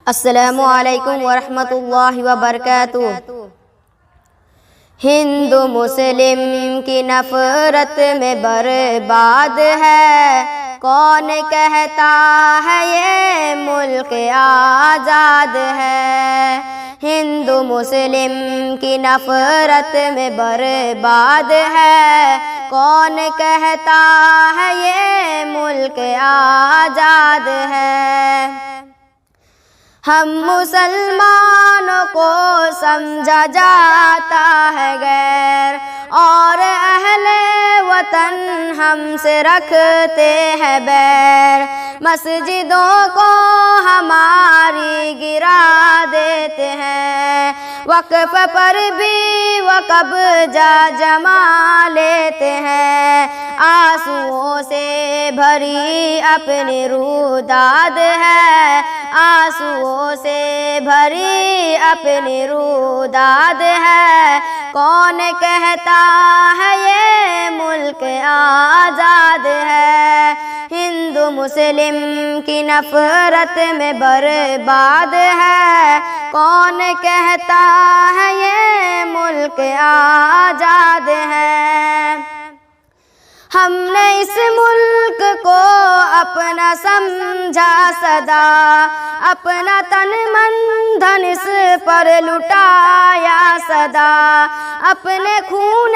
السلام علیکم ورحمۃ اللہ وبرکاتہ۔ ہندو مسلم کی نفرت میں برباد ہے، کون کہتا ہے یہ ملک آزاد ہے؟ ہندو مسلم کی نفرت میں برباد ہے، کون کہتا ہے یہ ملک آزاد ہے؟ ہم مسلمانوں کو سمجھا جاتا ہے غیر، اور اہل وطن ہم سے رکھتے ہیں بیر، مسجدوں کو ہماری گرا دیتے ہیں، وقف پر بھی وہ قبضہ جما لیتے ہیں، آنسوؤں سے بھری اپنی روداد ہے، آنسوؤں سے بھری اپنی روداد ہے، کون کہتا ہے یہ ملک آزاد ہے؟ ہندو مسلم کی نفرت میں برباد ہے، کون کہتا ہے یہ ملک آزاد ہے؟ ہم نے اس ملک کو اپنا سمجھا صدا، اپنا تن من دھن اس پر لٹایا صدا، اپنے خون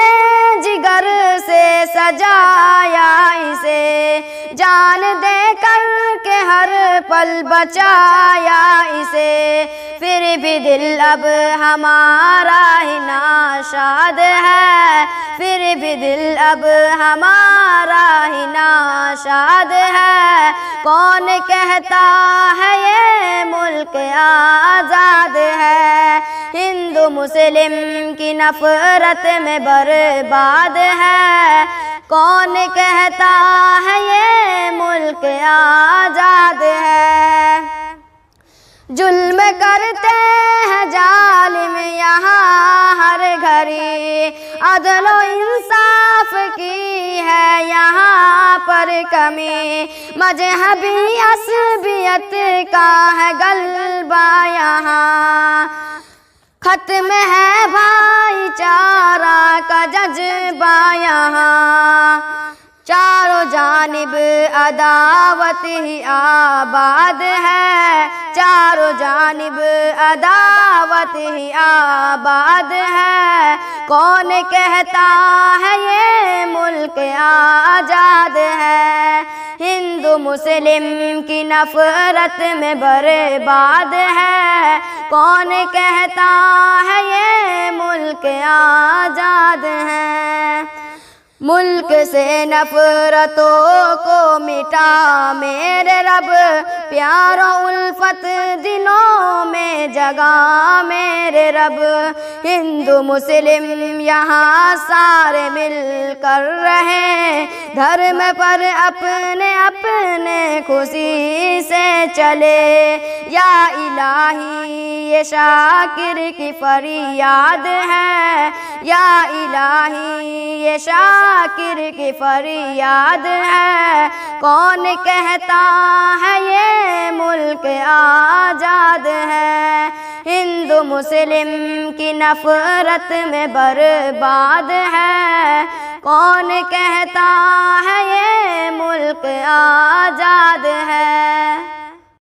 جگر سے سجایا اسے، جان دے کر کے ہر پل بچایا اسے، پھر بھی دل اب ہمارا ہی ناشاد ہے، پھر بھی دل اب ہمارا ہی ناشاد ہے، کون کہتا ہے یہ ملک آزاد ہے؟ ہندو مسلم کی نفرت میں برباد ہے، کون کہتا ہے یہ ملک آزاد ہے؟ ظلم کرتے ہیں ظالم یہاں ہر گھڑی، عدل و انصاف کی ہے یہاں پر کمی، مذہبی عصبیت کا ہے غلبہ یہاں، ختم ہے بھائی چارہ کا جذبہ یہاں، چاروں جانب عداوت ہی آباد ہے، چاروں جانب عداوت ہی آباد ہے، کون کہتا ہے یہ ملک آزاد ہے؟ ہندو مسلم کی نفرت میں برباد ہے، کون کہتا ہے یہ ملک آزاد ہے؟ ملک سے نفرتوں کو مٹا میرے رب، پیار و الفت دلوں میں جگا میرے رب، ہندو مسلم یہاں سارے مل کر رہیں، دھرم پر اپنے اپنے خوشی سے چلے، یا الہی یہ شاکر کی فریاد ہے، یا الہی یہ شاکر کی فریاد ہے، کون کہتا ہے یہ ملک آزاد ہے؟ ہندو مسلم کی نفرت میں برباد ہے، کون کہتا ہے یہ ملک آزاد ہے؟